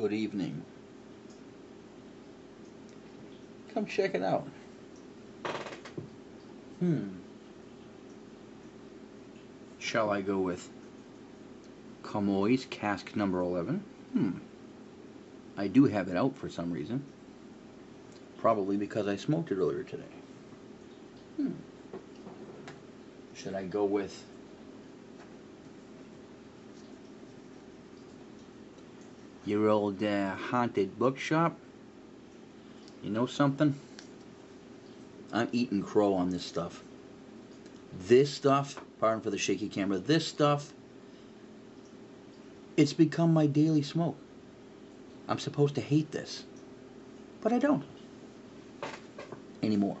Good evening. Come check it out. Shall I go with Camoys cask number 11? I do have it out for some reason. Probably because I smoked it earlier today. Should I go with your old haunted bookshop? You know something? I'm eating crow on this stuff. This stuff, pardon for the shaky camera, this stuff, it's become my daily smoke. I'm supposed to hate this, but I don't anymore.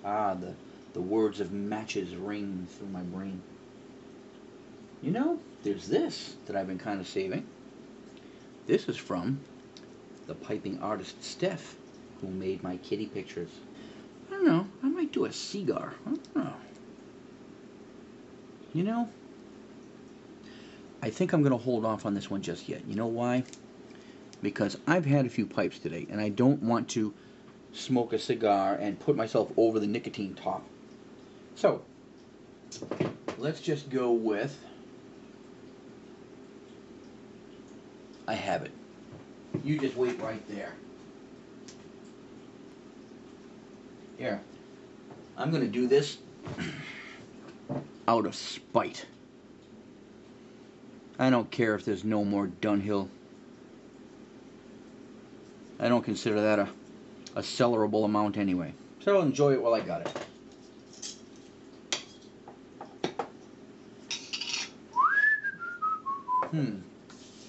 The words of matches ring through my brain. You know, there's this that I've been kind of saving. This is from the piping artist Steph, who made my kitty pictures. I don't know, I might do a cigar. I don't know. You know, I think I'm going to hold off on this one just yet. You know why? Because I've had a few pipes today, and I don't want to smoke a cigar and put myself over the nicotine top. So, let's just go with... I have it. You just wait right there. Here. I'm going to do this out of spite. I don't care if there's no more Dunhill. I don't consider that a sellerable amount anyway. So I'll enjoy it while I got it.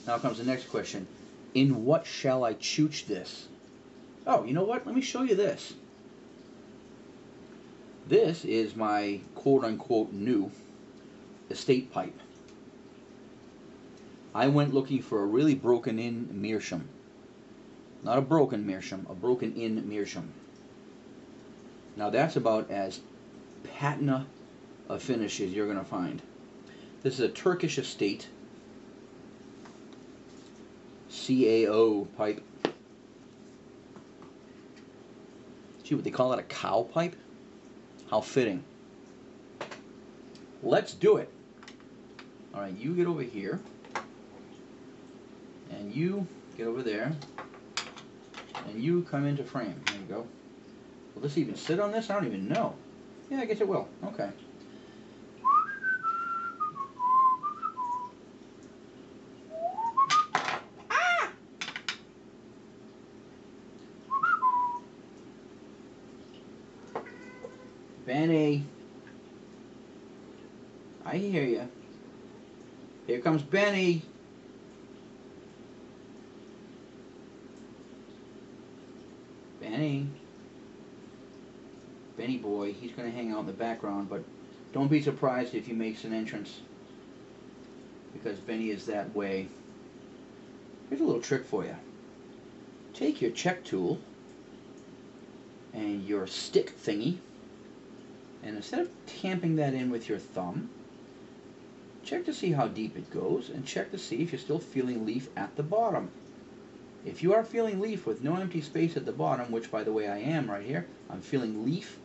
Now comes the next question. In what shall I chooch this? Oh, you know what? Let me show you this. This is my quote-unquote new estate pipe. I went looking for a really broken-in meerschaum. Not a broken meerschaum, a broken-in meerschaum. Now that's about as patina a finish as you're going to find. This is a Turkish estate CAO pipe. Gee, would they call that a cow pipe? How fitting. Let's do it. Alright, you get over here. And you get over there. And you come into frame. There you go. Will this even sit on this? I don't even know. Yeah, I guess it will. Okay. Benny. I hear you. Here comes Benny. Benny. Benny boy, he's going to hang out in the background, but don't be surprised if he makes an entrance, because Benny is that way. Here's a little trick for you. Take your check tool and your stick thingy, and instead of tamping that in with your thumb, check to see how deep it goes, and check to see if you're still feeling leaf at the bottom. If you are feeling leaf with no empty space at the bottom, which by the way I am right here, I'm feeling leaf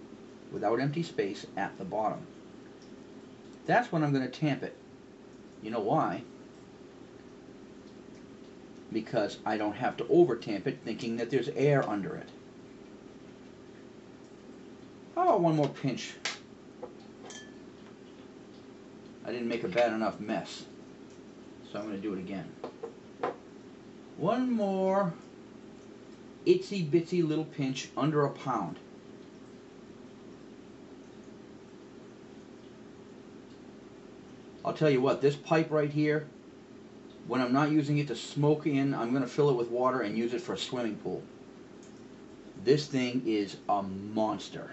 without empty space at the bottom. That's when I'm going to tamp it. You know why? Because I don't have to over tamp it thinking that there's air under it. How about one more pinch? I didn't make a bad enough mess, so I'm going to do it again. One more itsy bitsy little pinch under a pound. I'll tell you what, this pipe right here, when I'm not using it to smoke in, I'm going to fill it with water and use it for a swimming pool. This thing is a monster.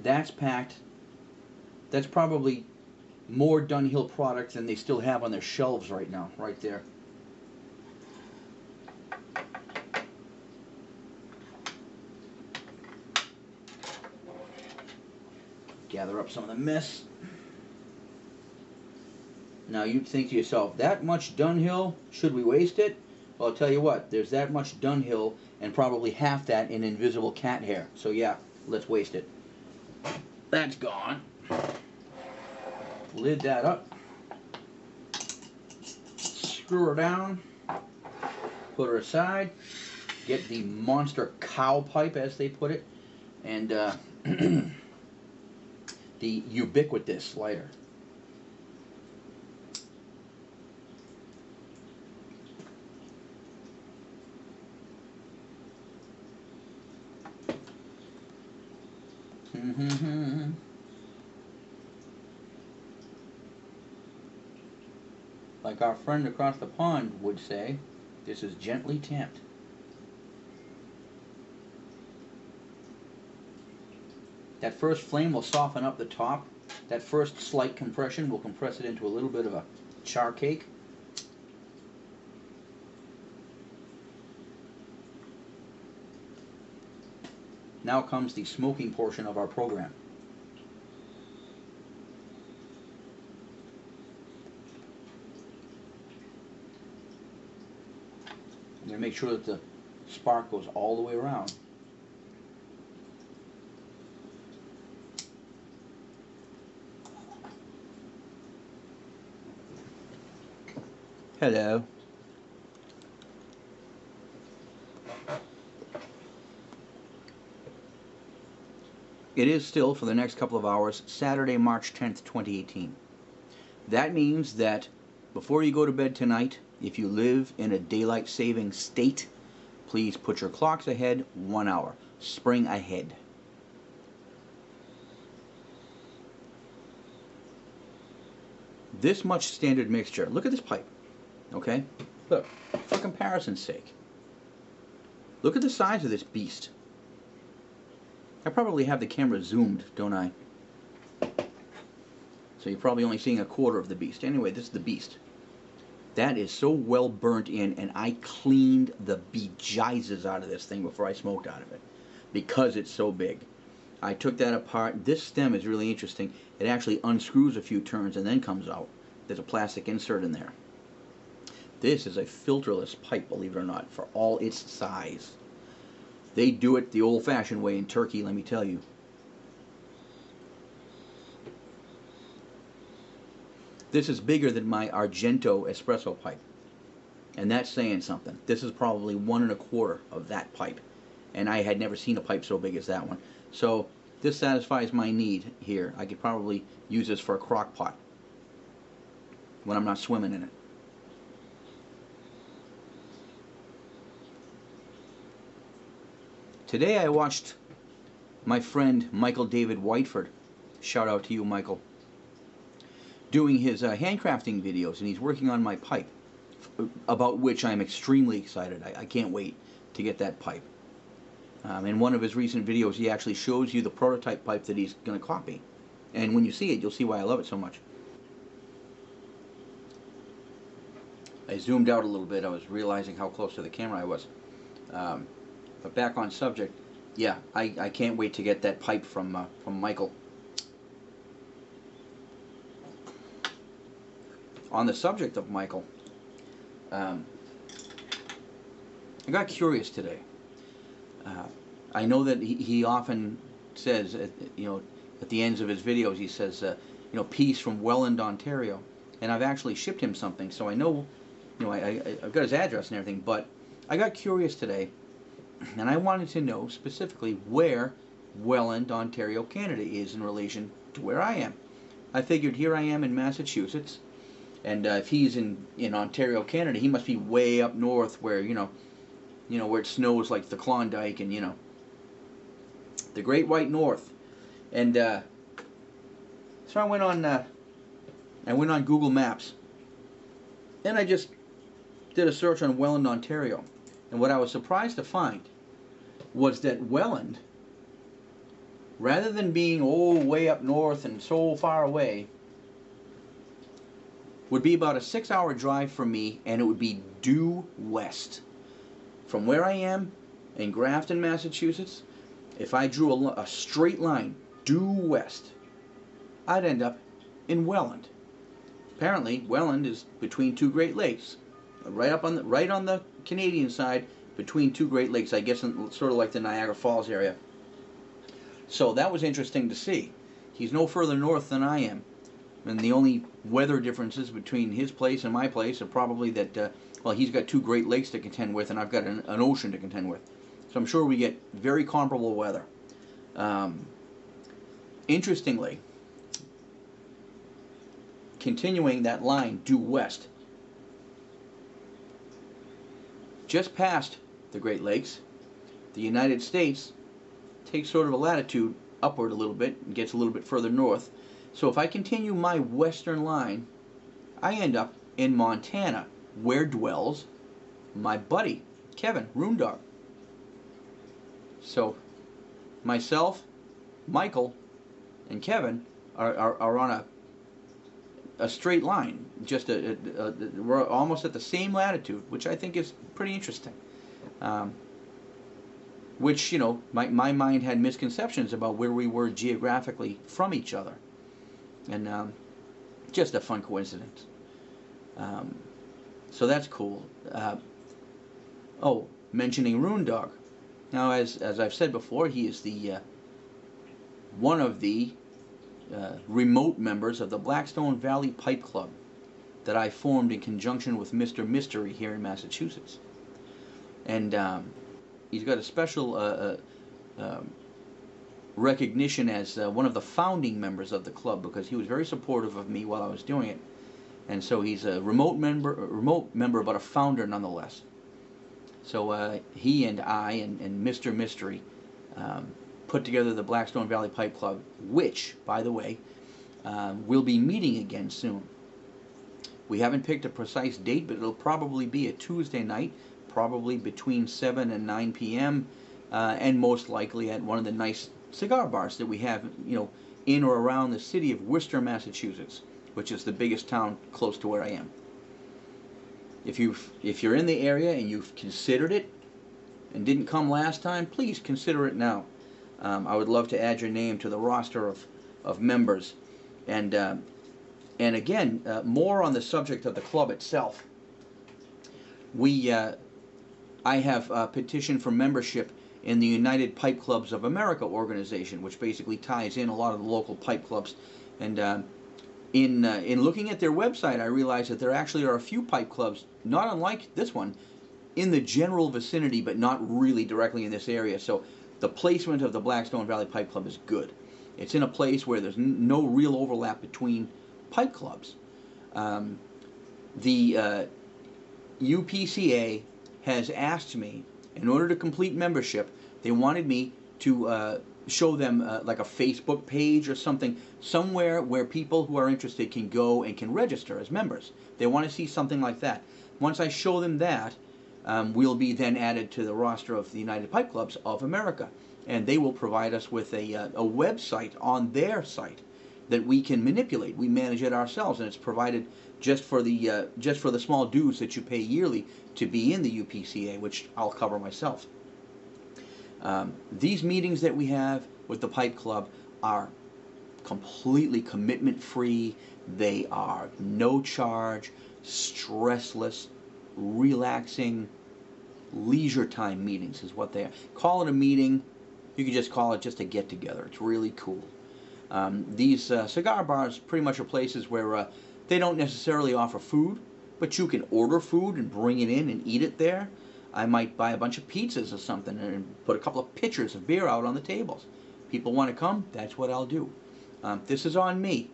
That's packed. That's probably more Dunhill product than they still have on their shelves right now, right there. Gather up some of the mist. Now you'd think to yourself, that much Dunhill, should we waste it? Well, I'll tell you what, there's that much Dunhill and probably half that in invisible cat hair. So yeah, let's waste it. That's gone. Lid that up. Screw her down. Put her aside. Get the monster cow pipe, as they put it. And the ubiquitous lighter. Like our friend across the pond would say, this is gently tamped. That first flame will soften up the top. That first slight compression will compress it into a little bit of a char cake. Now comes the smoking portion of our program. I'm going to make sure that the spark goes all the way around. Hello. It is still, for the next couple of hours, Saturday, March 10th, 2018. That means that before you go to bed tonight, if you live in a daylight saving state, please put your clocks ahead 1 hour. Spring ahead. This much standard mixture. Look at this pipe. Okay? Look, for comparison's sake. Look at the size of this beast. I probably have the camera zoomed, don't I? So you're probably only seeing a quarter of the beast. Anyway, this is the beast. That is so well burnt in, and I cleaned the bejesus out of this thing before I smoked out of it, because it's so big. I took that apart. This stem is really interesting. It actually unscrews a few turns and then comes out. There's a plastic insert in there. This is a filterless pipe, believe it or not, for all its size. They do it the old-fashioned way in Turkey, let me tell you. This is bigger than my Argento espresso pipe. And that's saying something. This is probably 1 1/4 of that pipe. And I had never seen a pipe so big as that one. So this satisfies my need here. I could probably use this for a crock pot when I'm not swimming in it. Today I watched my friend Michael David Whiteford, shout out to you Michael, doing his handcrafting videos, and he's working on my pipe, about which I'm extremely excited. I can't wait to get that pipe. In one of his recent videos he actually shows you the prototype pipe that he's going to copy, and when you see it you'll see why I love it so much. I zoomed out a little bit. I was realizing how close to the camera I was. But back on subject, yeah, I can't wait to get that pipe from Michael. On the subject of Michael, I got curious today. I know that he often says, at the ends of his videos, he says, peace from Welland, Ontario. And I've actually shipped him something, so I know, I've got his address and everything. But I got curious today, and I wanted to know specifically where Welland, Ontario, Canada is in relation to where I am. I figured here I am in Massachusetts, and if he's in Ontario, Canada, he must be way up north where, where it snows like the Klondike and, the Great White North. And so I went on Google Maps, and I just did a search on Welland, Ontario. And what I was surprised to find was that Welland, rather than being way up north and so far away, would be about a 6-hour drive from me, and it would be due west. From where I am in Grafton, Massachusetts, if I drew a straight line due west, I'd end up in Welland. apparently Welland is between two Great Lakes, right on the Canadian side, between two Great Lakes. I guess sort of like the Niagara Falls area. So that was interesting to see. He's no further north than I am, and the only weather differences between his place and my place are probably that well, he's got two Great Lakes to contend with, and I've got an ocean to contend with. So I'm sure we get very comparable weather. Interestingly, continuing that line due west, just past the Great Lakes, the United States takes sort of a latitude upward a little bit and gets a little bit further north. So if I continue my western line, I end up in Montana, where dwells my buddy, Kevin Roondog. So myself, Michael, and Kevin are on a straight line. Just we're almost at the same latitude, which I think is pretty interesting. Which, you know, my mind had misconceptions about where we were geographically from each other. And just a fun coincidence. So that's cool. Oh, mentioning Roondog. Now, as I've said before, he is the one of the remote members of the Blackstone Valley Pipe Club that I formed in conjunction with Mr. Mystery here in Massachusetts. And he's got a special recognition as one of the founding members of the club, because he was very supportive of me while I was doing it. And so he's a remote member, but a founder nonetheless. So he and I and Mr. Mystery put together the Blackstone Valley Pipe Club, which, by the way, will be meeting again soon. We haven't picked a precise date, but it'll probably be a Tuesday night, probably between 7 and 9 p.m., and most likely at one of the nice cigar bars that we have, you know, in or around the city of Worcester, Massachusetts, which is the biggest town close to where I am. If you're in the area and you've considered it and didn't come last time, please consider it now. I would love to add your name to the roster of members. And again, more on the subject of the club itself. I have petitioned for membership in the United Pipe Clubs of America organization, which basically ties in a lot of the local pipe clubs. And in looking at their website, I realized that there actually are a few pipe clubs, not unlike this one, in the general vicinity, but not really directly in this area. So the placement of the Blackstone Valley Pipe Club is good. It's in a place where there's no real overlap between pipe clubs. The UPCA has asked me, in order to complete membership, they wanted me to show them like a Facebook page or something, somewhere where people who are interested can go and can register as members. They want to see something like that. Once I show them that, we'll be then added to the roster of the United Pipe Clubs of America, and they will provide us with a website on their site that we can manipulate. We manage it ourselves, and it's provided just for the small dues that you pay yearly to be in the UPCA, which I'll cover myself. These meetings that we have with the Pipe Club are completely commitment-free. They are no charge, stressless, relaxing, leisure time meetings is what they are. Call it a meeting. You can just call it just a get-together. It's really cool. These cigar bars pretty much are places where they don't necessarily offer food, but you can order food and bring it in and eat it there. I might buy a bunch of pizzas or something and put a couple of pitchers of beer out on the tables. People want to come, that's what I'll do. This is on me,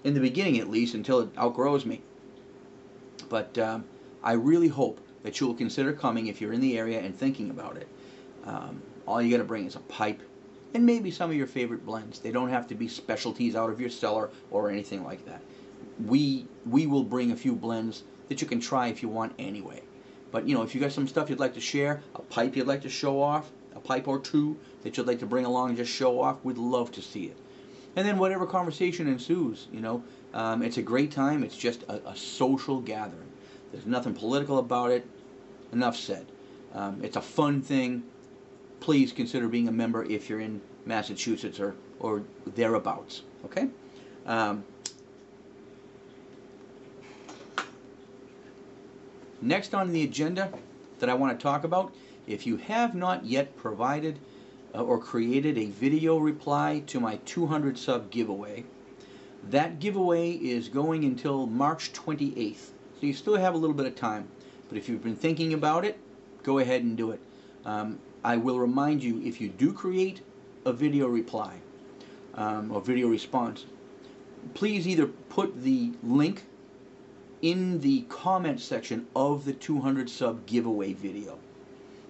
in the beginning at least, until it outgrows me. But I really hope that you'll consider coming if you're in the area and thinking about it. All you got to bring is a pipe and maybe some of your favorite blends. They don't have to be specialties out of your cellar or anything like that. We will bring a few blends that you can try if you want anyway. But, you know, if you got some stuff you'd like to share, a pipe you'd like to show off, a pipe or two that you'd like to bring along and just show off, we'd love to see it. And then whatever conversation ensues, you know, it's a great time. It's just a social gathering. There's nothing political about it. Enough said. It's a fun thing. Please consider being a member if you're in Massachusetts or thereabouts. Okay? Next on the agenda that I want to talk about, if you have not yet provided or created a video reply to my 200 sub giveaway, that giveaway is going until March 28th. So you still have a little bit of time. But if you've been thinking about it, go ahead and do it. I will remind you, if you do create a video reply or video response, please either put the link in the comment section of the 200 sub giveaway video.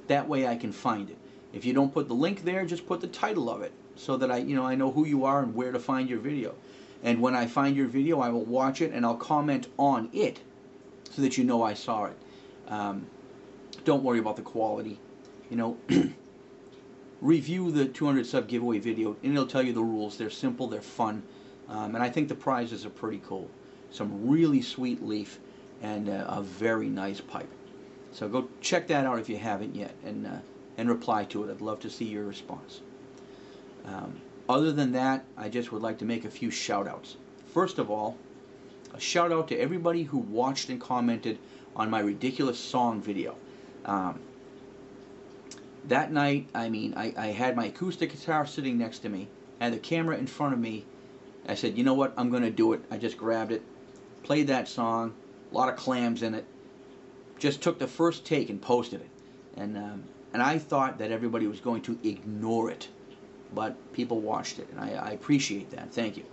That way I can find it. If you don't put the link there, just put the title of it so that I know who you are and where to find your video. And when I find your video, I will watch it and I'll comment on it so that you know I saw it. Don't worry about the quality. Review the 200 sub giveaway video and it'll tell you the rules. They're simple, they're fun, and I think the prizes are pretty cool. Some really sweet leaf and a very nice pipe. So go check that out if you haven't yet, and reply to it. I'd love to see your response. Other than that, I just would like to make a few shout outs. First of all, a shout out to everybody who watched and commented on my ridiculous song video. That night, I had my acoustic guitar sitting next to me, I had the camera in front of me. I said, you know what, I'm going to do it. I just grabbed it, played that song, a lot of clams in it, just took the first take and posted it. And I thought that everybody was going to ignore it, but people watched it, and I appreciate that. Thank you.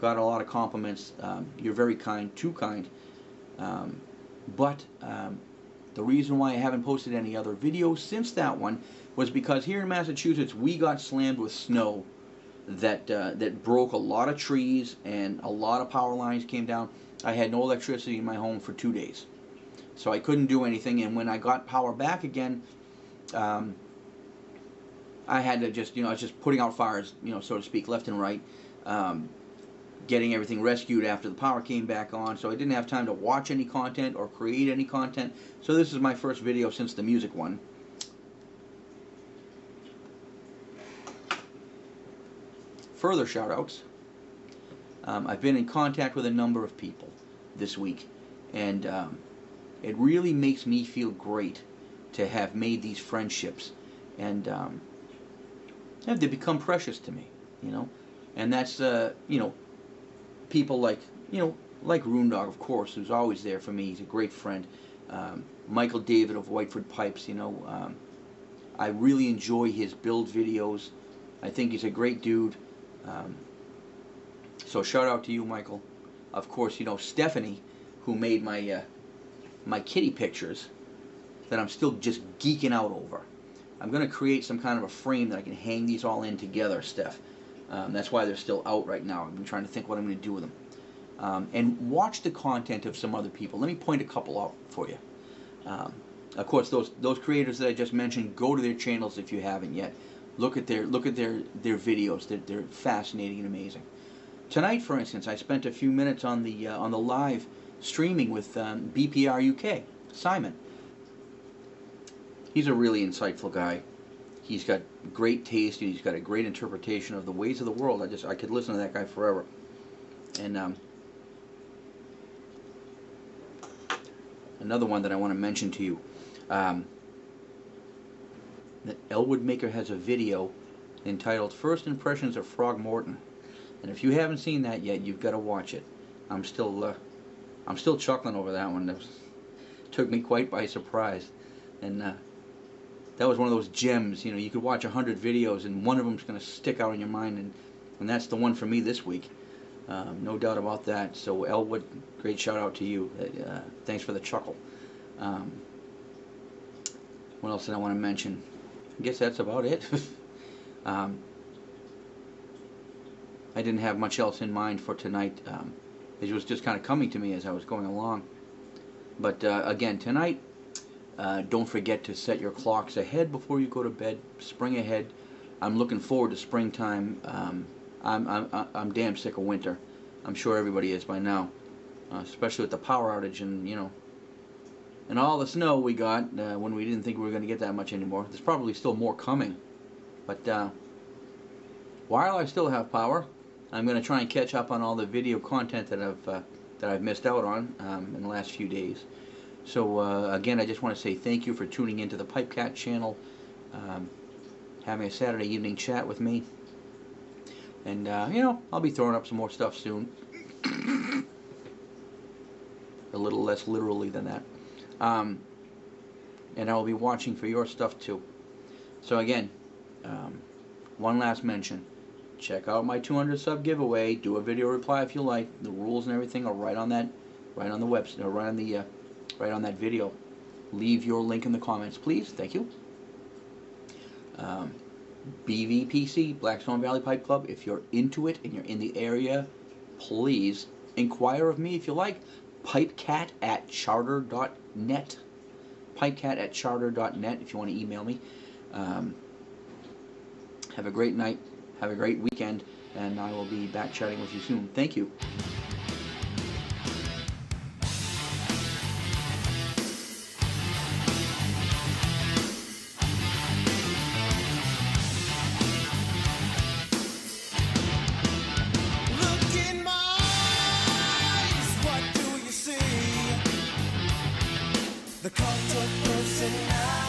Got a lot of compliments. You're very kind, too kind. But the reason why I haven't posted any other videos since that one was because here in Massachusetts we got slammed with snow that broke a lot of trees and a lot of power lines came down. I had no electricity in my home for 2 days, so I couldn't do anything. And when I got power back again, I had to just, I was just putting out fires, so to speak, left and right, getting everything rescued after the power came back on. So I didn't have time to watch any content or create any content. So this is my first video since the music one. Further shout outs. I've been in contact with a number of people this week, and it really makes me feel great to have made these friendships, and they become precious to me, and that's people like Roondog, of course, who's always there for me. He's a great friend. Michael David of Whiteford Pipes, I really enjoy his build videos. I think he's a great dude. So shout out to you, Michael. Of course, Stephanie, who made my my kitty pictures that I'm still just geeking out over. I'm going to create some kind of a frame that I can hang these all in together, Steph. That's why they're still out right now. I've been trying to think what I'm going to do with them. And watch the content of some other people. Let me point a couple out for you. Of course, those creators that I just mentioned, go to their channels if you haven't yet. Look at their videos. They're fascinating and amazing. Tonight, for instance, I spent a few minutes on the live streaming with BPR UK, Simon. He's a really insightful guy. He's got great taste and he's got a great interpretation of the ways of the world. I could listen to that guy forever. And another one that I want to mention to you. That Elwood Maker has a video entitled First Impressions of Frogmorton, and if you haven't seen that yet, you've got to watch it. I'm still chuckling over that one. That took me quite by surprise, and that was one of those gems. You could watch 100 videos and one of them's going to stick out in your mind, and that's the one for me this week. No doubt about that. So Elwood, great shout out to you. Thanks for the chuckle. What else did I want to mention? I guess that's about it. I didn't have much else in mind for tonight. It was just kind of coming to me as I was going along. But again, tonight, don't forget to set your clocks ahead before you go to bed. Spring ahead. I'm looking forward to springtime. I'm damn sick of winter. I'm sure everybody is by now, especially with the power outage and all the snow we got when we didn't think we were going to get that much anymore. There's probably still more coming. But while I still have power, I'm going to try and catch up on all the video content that I've missed out on in the last few days. So again, I just want to say thank you for tuning into the PipeCat channel, having a Saturday evening chat with me. And, I'll be throwing up some more stuff soon. A little less literally than that. And I will be watching for your stuff too. So again, one last mention. Check out my 200 sub giveaway. Do a video reply if you like. The rules and everything are right on the website, or right on that video. Leave your link in the comments, please. Thank you. BVPC, Blackstone Valley Pipe Club. If you're into it and you're in the area, please inquire of me if you like. PipeCat at charter.net. PipeCat at charter.net if you want to email me. Have a great night. Have a great weekend. And I will be back chatting with you soon. Thank you. The cult of personality.